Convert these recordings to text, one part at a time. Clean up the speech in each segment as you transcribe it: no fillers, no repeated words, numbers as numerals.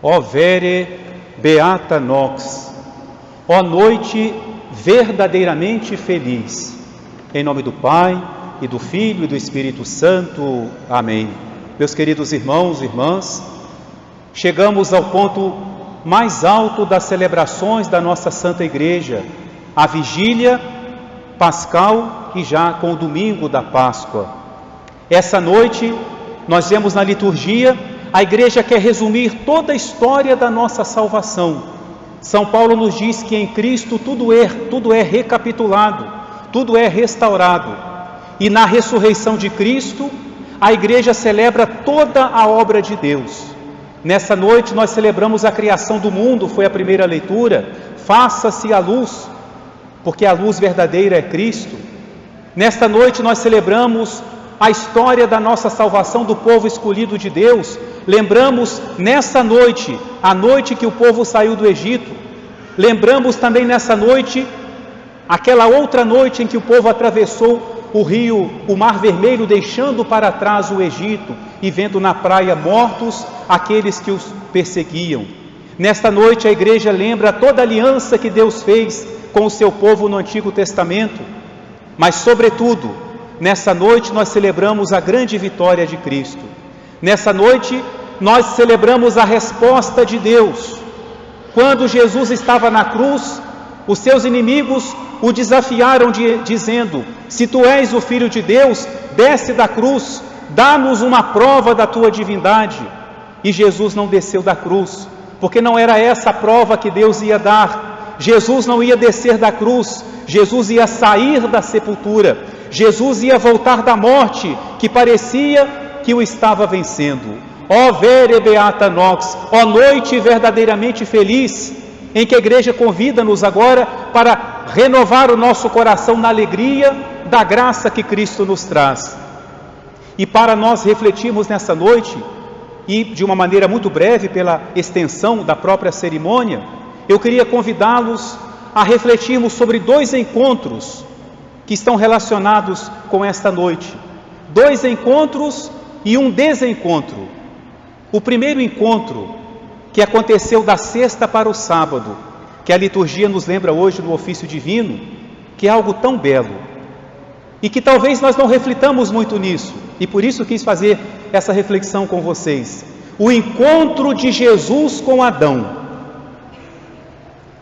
Ó vere beata nox, ó noite verdadeiramente feliz. Em nome do Pai, e do Filho e do Espírito Santo. Amém. Meus queridos irmãos e irmãs, chegamos ao ponto mais alto das celebrações da nossa Santa Igreja, a vigília pascal e já com o domingo da Páscoa. Essa noite, nós vemos na liturgia, a Igreja quer resumir toda a história da nossa salvação. São Paulo nos diz que em Cristo tudo é recapitulado, tudo é restaurado. E na ressurreição de Cristo, a Igreja celebra toda a obra de Deus. Nessa noite nós celebramos a criação do mundo, foi a primeira leitura. Faça-se a luz, porque a luz verdadeira é Cristo. Nesta noite nós celebramos a história da nossa salvação do povo escolhido de Deus. Lembramos nessa noite, a noite que o povo saiu do Egito. Lembramos também nessa noite, aquela outra noite em que o povo atravessou o rio, o Mar Vermelho, deixando para trás o Egito e vendo na praia mortos aqueles que os perseguiam. Nesta noite a Igreja lembra toda a aliança que Deus fez com o seu povo no Antigo Testamento, mas sobretudo, nessa noite nós celebramos a grande vitória de Cristo. Nessa noite nós celebramos a resposta de Deus. Quando Jesus estava na cruz, os seus inimigos o desafiaram dizendo: se tu és o Filho de Deus, desce da cruz, dá-nos uma prova da tua divindade. E Jesus não desceu da cruz, porque não era essa a prova que Deus ia dar. Jesus não ia descer da cruz, Jesus ia sair da sepultura, Jesus ia voltar da morte, que parecia que o estava vencendo. Ó vere beata nox, ó noite verdadeiramente feliz, em que a Igreja convida-nos agora para renovar o nosso coração na alegria da graça que Cristo nos traz. E para nós refletirmos nessa noite, e de uma maneira muito breve pela extensão da própria cerimônia, eu queria convidá-los a refletirmos sobre dois encontros que estão relacionados com esta noite. Dois encontros e um desencontro. O primeiro encontro, que aconteceu da sexta para o sábado, que a liturgia nos lembra hoje no ofício divino, que é algo tão belo, e que talvez nós não reflitamos muito nisso, e por isso quis fazer essa reflexão com vocês. O encontro de Jesus com Adão.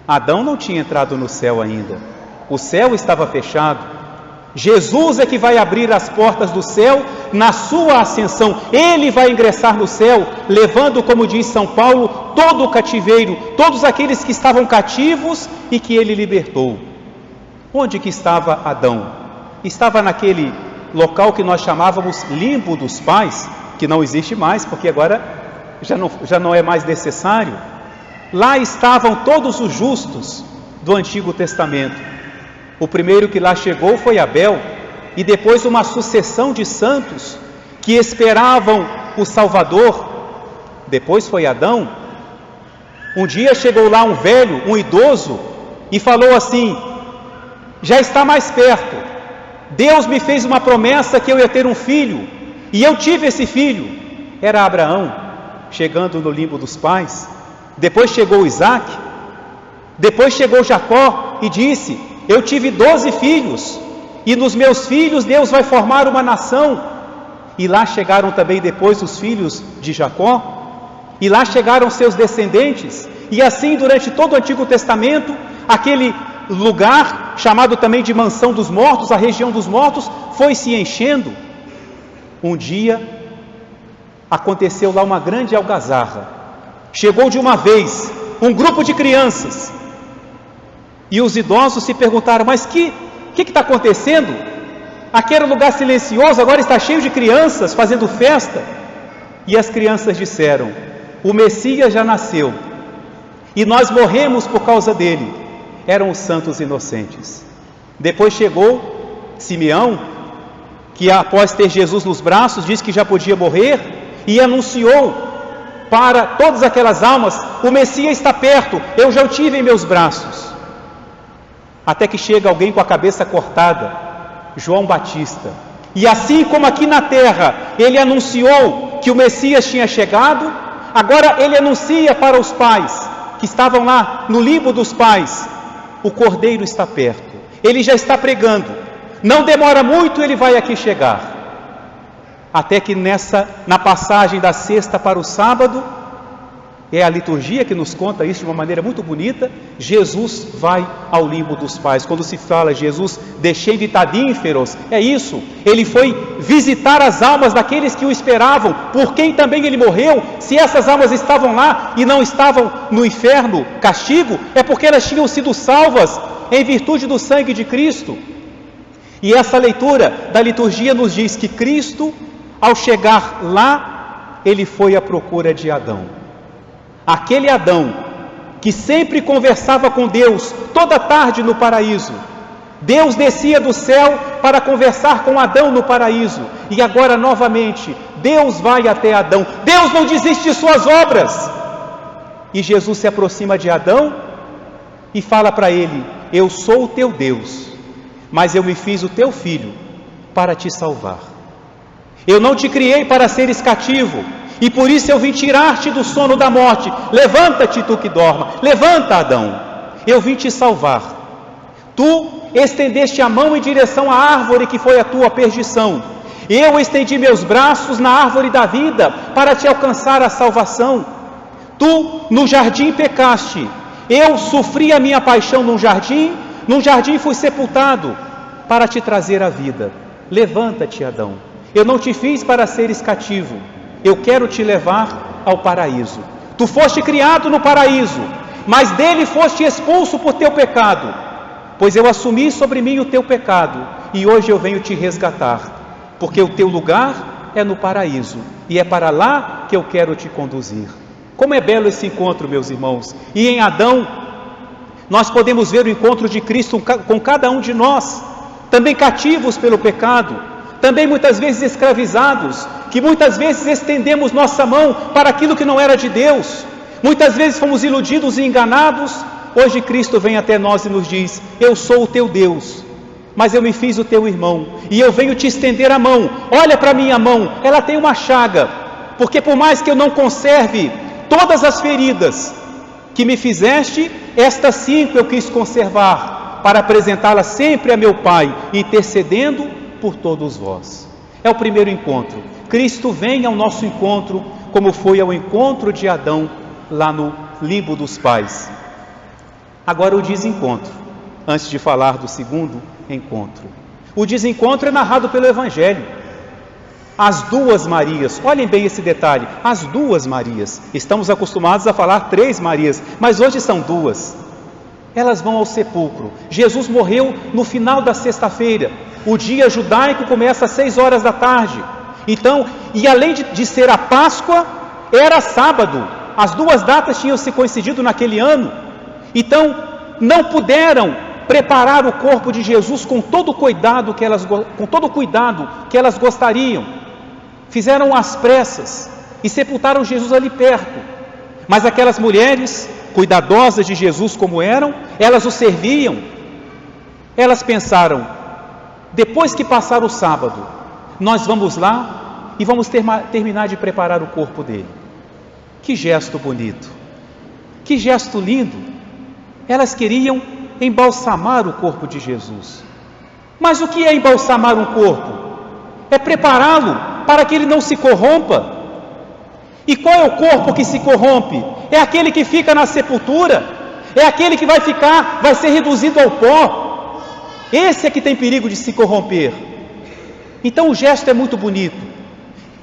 Adão não tinha entrado no céu ainda, o céu estava fechado. Jesus é que vai abrir as portas do céu na sua ascensão. Ele vai ingressar no céu, levando, como diz São Paulo, todo o cativeiro, todos aqueles que estavam cativos e que ele libertou. Onde que estava Adão? Estava naquele local que nós chamávamos limbo dos pais, que não existe mais, porque agora já não é mais necessário. Lá estavam todos os justos do Antigo Testamento. O primeiro que lá chegou foi Abel, e depois uma sucessão de santos que esperavam o Salvador. Depois foi Adão. Um dia chegou lá um velho, um idoso, e falou assim: já está mais perto, Deus me fez uma promessa que eu ia ter um filho, e eu tive esse filho. Era Abraão, chegando no limbo dos pais. Depois chegou Isaac, depois chegou Jacó e disse: eu tive 12 filhos, e nos meus filhos Deus vai formar uma nação. E lá chegaram também depois os filhos de Jacó, e lá chegaram seus descendentes, e assim durante todo o Antigo Testamento, aquele lugar chamado também de mansão dos mortos, a região dos mortos, foi se enchendo. Um dia aconteceu lá uma grande algazarra. Chegou de uma vez um grupo de crianças, e os idosos se perguntaram: mas que está acontecendo? Aquele lugar silencioso agora está cheio de crianças fazendo festa. E as crianças disseram: o Messias já nasceu, e nós morremos por causa dele. Eram os santos inocentes. Depois chegou Simeão, que após ter Jesus nos braços, disse que já podia morrer, e anunciou para todas aquelas almas: o Messias está perto, eu já o tive em meus braços. Até que chega alguém com a cabeça cortada, João Batista, e assim como aqui na terra ele anunciou que o Messias tinha chegado, Agora ele anuncia para os pais que estavam lá no limbo dos pais: o Cordeiro está perto. Ele já está pregando. Não demora muito, ele vai aqui chegar. Até que na passagem da sexta para o sábado, é a liturgia que nos conta isso de uma maneira muito bonita, Jesus vai ao limbo dos pais. Quando se fala Jesus descendo Tadínferos, é isso. Ele foi visitar as almas daqueles que o esperavam, por quem também ele morreu. Se essas almas estavam lá e não estavam no inferno, castigo, é porque elas tinham sido salvas em virtude do sangue de Cristo. E essa leitura da liturgia nos diz que Cristo, ao chegar lá, ele foi à procura de Adão. Aquele Adão que sempre conversava com Deus toda tarde no paraíso. Deus descia do céu para conversar com Adão no paraíso. E agora novamente, Deus vai até Adão. Deus não desiste de suas obras. E Jesus se aproxima de Adão e fala para ele: eu sou o teu Deus, mas eu me fiz o teu filho para te salvar. Eu não te criei para seres cativo, e por isso eu vim tirar-te do sono da morte. Levanta-te, tu que dorma. Levanta, Adão. Eu vim te salvar. Tu estendeste a mão em direção à árvore que foi a tua perdição. Eu estendi meus braços na árvore da vida para te alcançar a salvação. Tu no jardim pecaste. Eu sofri a minha paixão num jardim fui sepultado para te trazer a vida. Levanta-te, Adão. Eu não te fiz para seres cativo. Eu quero te levar ao paraíso. Tu foste criado no paraíso, mas dele foste expulso por teu pecado. Pois eu assumi sobre mim o teu pecado, e hoje eu venho te resgatar, porque o teu lugar é no paraíso, e é para lá que eu quero te conduzir. Como é belo esse encontro, meus irmãos. E em Adão, nós podemos ver o encontro de Cristo com cada um de nós, também cativos pelo pecado, também muitas vezes escravizados, que muitas vezes estendemos nossa mão para aquilo que não era de Deus, muitas vezes fomos iludidos e enganados. Hoje Cristo vem até nós e nos diz: eu sou o teu Deus, mas eu me fiz o teu irmão, e eu venho te estender a mão. Olha para a minha mão, ela tem uma chaga, porque por mais que eu não conserve todas as feridas que me fizeste, estas 5 eu quis conservar, para apresentá-las sempre a meu Pai, intercedendo por todos vós. É o primeiro encontro. Cristo vem ao nosso encontro, como foi ao encontro de Adão lá no limbo dos pais. Agora o desencontro, antes de falar do segundo encontro. O desencontro é narrado pelo Evangelho. As 2 Marias, olhem bem esse detalhe, as 2 Marias. Estamos acostumados a falar 3 Marias, mas hoje são 2. Elas vão ao sepulcro. Jesus morreu no final da sexta-feira. O dia judaico começa às 6 horas da tarde. Então, e além de ser a Páscoa, era sábado. As 2 datas tinham se coincidido naquele ano. Então, não puderam preparar o corpo de Jesus com todo o cuidado que elas gostariam. Fizeram às pressas e sepultaram Jesus ali perto. Mas aquelas mulheres, cuidadosas de Jesus como eram, elas o serviam. Elas pensaram: depois que passar o sábado, nós vamos lá e vamos terminar de preparar o corpo dele. Que gesto bonito, que gesto lindo. Elas queriam embalsamar o corpo de Jesus. Mas o que é embalsamar um corpo? É prepará-lo para que ele não se corrompa. E qual é o corpo que se corrompe? É aquele que fica na sepultura, é aquele que vai ser reduzido ao pó. Esse é que tem perigo de se corromper. Então o gesto é muito bonito,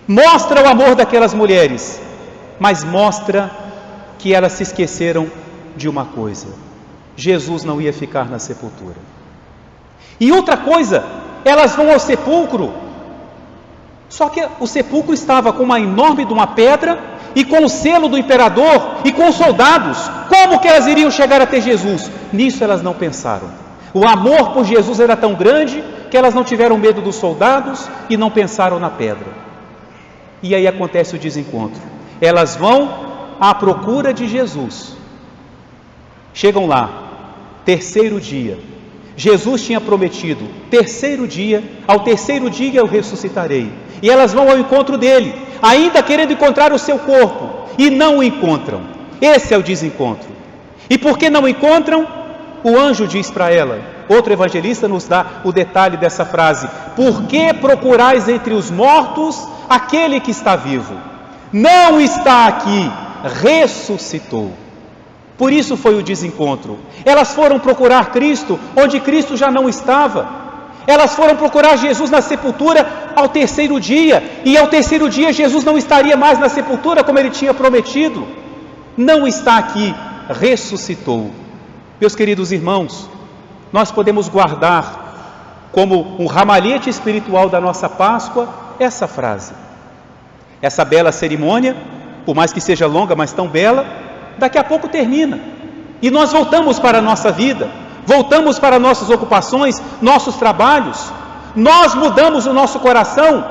mostra o amor daquelas mulheres, mas mostra que elas se esqueceram de uma coisa: Jesus não ia ficar na sepultura. E outra coisa, elas vão ao sepulcro, só que o sepulcro estava com uma enorme de uma pedra e com o selo do imperador e com os soldados. Como que elas iriam chegar até Jesus? Nisso elas não pensaram. O amor por Jesus era tão grande que elas não tiveram medo dos soldados e não pensaram na pedra. E aí acontece o desencontro. Elas vão à procura de Jesus. Chegam lá, 3º dia. Jesus tinha prometido: 3º dia, ao 3º dia eu ressuscitarei. E elas vão ao encontro dele, ainda querendo encontrar o seu corpo. e não o encontram. Esse é o desencontro. E por que não o encontram? O anjo diz para ela, outro evangelista nos dá o detalhe dessa frase: por que procurais entre os mortos aquele que está vivo? Não está aqui, ressuscitou. Por isso foi o desencontro. Elas foram procurar Cristo onde Cristo já não estava. Elas foram procurar Jesus na sepultura ao terceiro dia, e ao terceiro dia Jesus não estaria mais na sepultura como ele tinha prometido. Não está aqui, ressuscitou. Meus queridos irmãos, nós podemos guardar como um ramalhete espiritual da nossa Páscoa essa frase. Essa bela cerimônia, por mais que seja longa, mas tão bela, daqui a pouco termina. E nós voltamos para a nossa vida, voltamos para nossas ocupações, nossos trabalhos. Nós mudamos o nosso coração,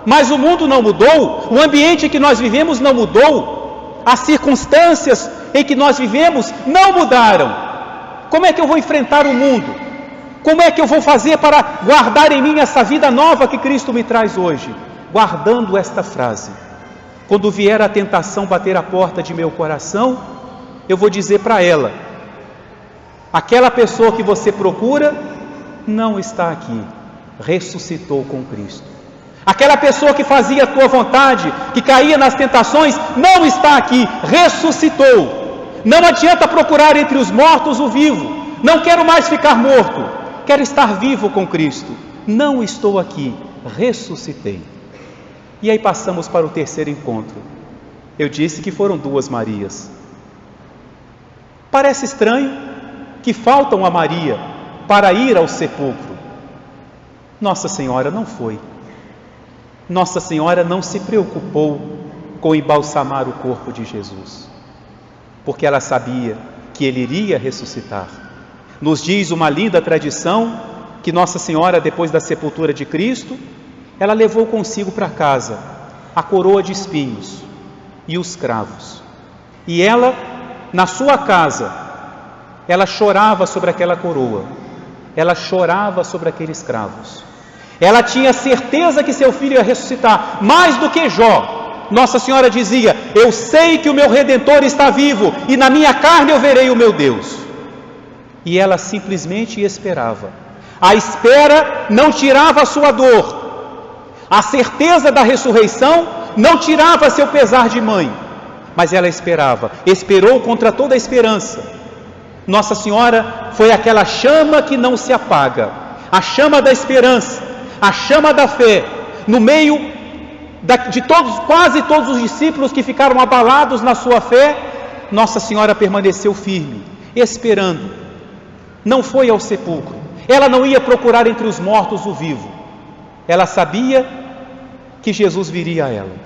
mas o mundo não mudou, o ambiente em que nós vivemos não mudou, as circunstâncias em que nós vivemos não mudaram. Como é que eu vou enfrentar o mundo? Como é que eu vou fazer para guardar em mim essa vida nova que Cristo me traz hoje? Guardando esta frase: quando vier a tentação bater a porta de meu coração, eu vou dizer para ela: aquela pessoa que você procura não está aqui, ressuscitou com Cristo. Aquela pessoa que fazia a tua vontade, que caía nas tentações, não está aqui, ressuscitou. Não adianta procurar entre os mortos o vivo. Não quero mais ficar morto, quero estar vivo com Cristo. Não estou aqui, ressuscitei. E aí passamos para o terceiro encontro. Eu disse que foram duas Marias. Parece estranho que falta uma Maria para ir ao sepulcro. Nossa Senhora não foi. Nossa Senhora não se preocupou com embalsamar o corpo de Jesus, porque ela sabia que ele iria ressuscitar. Nos diz uma linda tradição que Nossa Senhora, depois da sepultura de Cristo, ela levou consigo para casa a coroa de espinhos e os cravos. E ela, na sua casa, ela chorava sobre aquela coroa, ela chorava sobre aqueles cravos. Ela tinha certeza que seu filho ia ressuscitar, mais do que Jó. Nossa Senhora dizia: eu sei que o meu Redentor está vivo, e na minha carne eu verei o meu Deus. E ela simplesmente esperava. A espera não tirava a sua dor, a certeza da ressurreição não tirava seu pesar de mãe, mas ela esperava, esperou contra toda a esperança. Nossa Senhora foi aquela chama que não se apaga, a chama da esperança, a chama da fé, no meio de todos, quase todos os discípulos que ficaram abalados na sua fé. Nossa Senhora permaneceu firme, esperando. Não foi ao sepulcro, ela não ia procurar entre os mortos o vivo, ela sabia que Jesus viria a ela.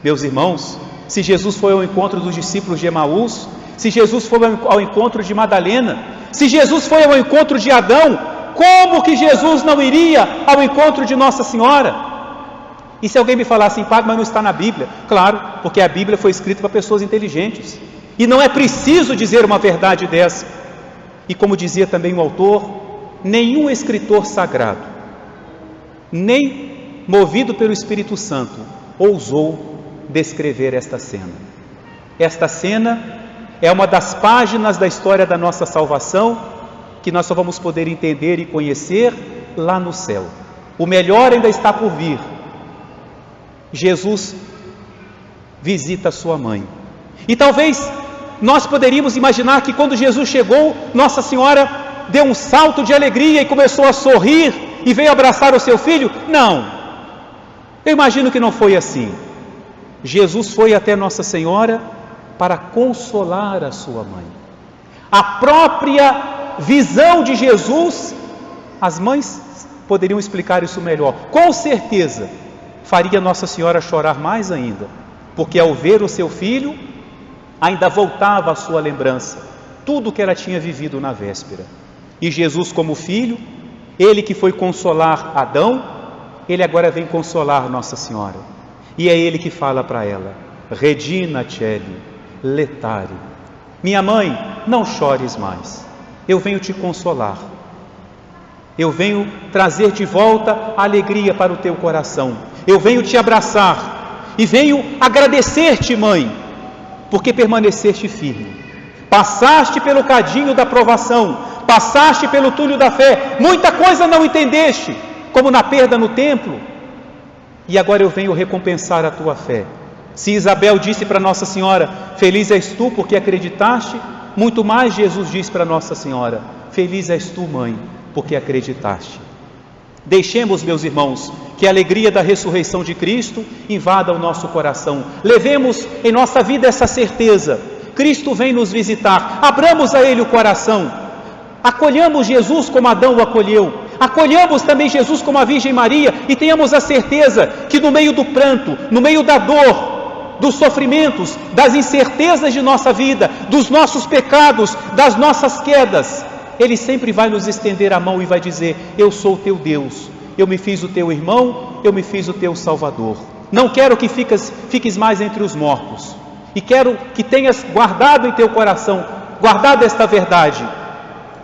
Meus irmãos, se Jesus foi ao encontro dos discípulos de Emaús, se Jesus foi ao encontro de Madalena, se Jesus foi ao encontro de Adão, como que Jesus não iria ao encontro de Nossa Senhora? E se alguém me falar assim: padre, mas não está na Bíblia? Claro, porque a Bíblia foi escrita para pessoas inteligentes, e não é preciso dizer uma verdade dessa. E como dizia também o autor, nenhum escritor sagrado, nem movido pelo Espírito Santo, ousou descrever esta cena. Esta cena é uma das páginas da história da nossa salvação, que nós só vamos poder entender e conhecer lá no céu. O melhor ainda está por vir. Jesus visita sua mãe. E talvez nós poderíamos imaginar que quando Jesus chegou, Nossa Senhora deu um salto de alegria e começou a sorrir e veio abraçar o seu filho. Não, eu imagino que não foi assim. Jesus foi até Nossa Senhora para consolar a sua mãe. A própria visão de Jesus, as mães poderiam explicar isso melhor, com certeza faria Nossa Senhora chorar mais ainda, porque ao ver o seu filho, ainda voltava à sua lembrança tudo o que ela tinha vivido na véspera. E Jesus, como filho, ele que foi consolar Adão, ele agora vem consolar Nossa Senhora. E é ele que fala para ela: Regina Coeli, letare. Minha mãe, não chores mais, eu venho te consolar. Eu venho trazer de volta a alegria para o teu coração. Eu venho te abraçar e venho agradecer-te, mãe, porque permaneceste firme. Passaste pelo cadinho da provação, passaste pelo túnel da fé, muita coisa não entendeste, como na perda no templo, e agora eu venho recompensar a tua fé. Se Isabel disse para Nossa Senhora, feliz és tu porque acreditaste, muito mais Jesus diz para Nossa Senhora, feliz és tu, mãe, porque acreditaste. Deixemos, meus irmãos, que a alegria da ressurreição de Cristo invada o nosso coração. Levemos em nossa vida essa certeza. Cristo vem nos visitar. Abramos a Ele o coração. Acolhamos Jesus como Adão o acolheu. Acolhamos também Jesus como a Virgem Maria e tenhamos a certeza que no meio do pranto, no meio da dor, dos sofrimentos, das incertezas de nossa vida, dos nossos pecados, das nossas quedas, Ele sempre vai nos estender a mão e vai dizer, eu sou o teu Deus, eu me fiz o teu irmão, eu me fiz o teu Salvador. Não quero que fiques mais entre os mortos, e quero que tenhas guardado em teu coração, guardado esta verdade.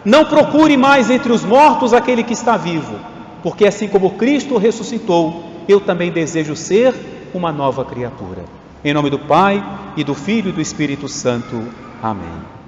Não procure mais entre os mortos aquele que está vivo, porque assim como Cristo ressuscitou, eu também desejo ser uma nova criatura. Em nome do Pai, e do Filho e do Espírito Santo. Amém.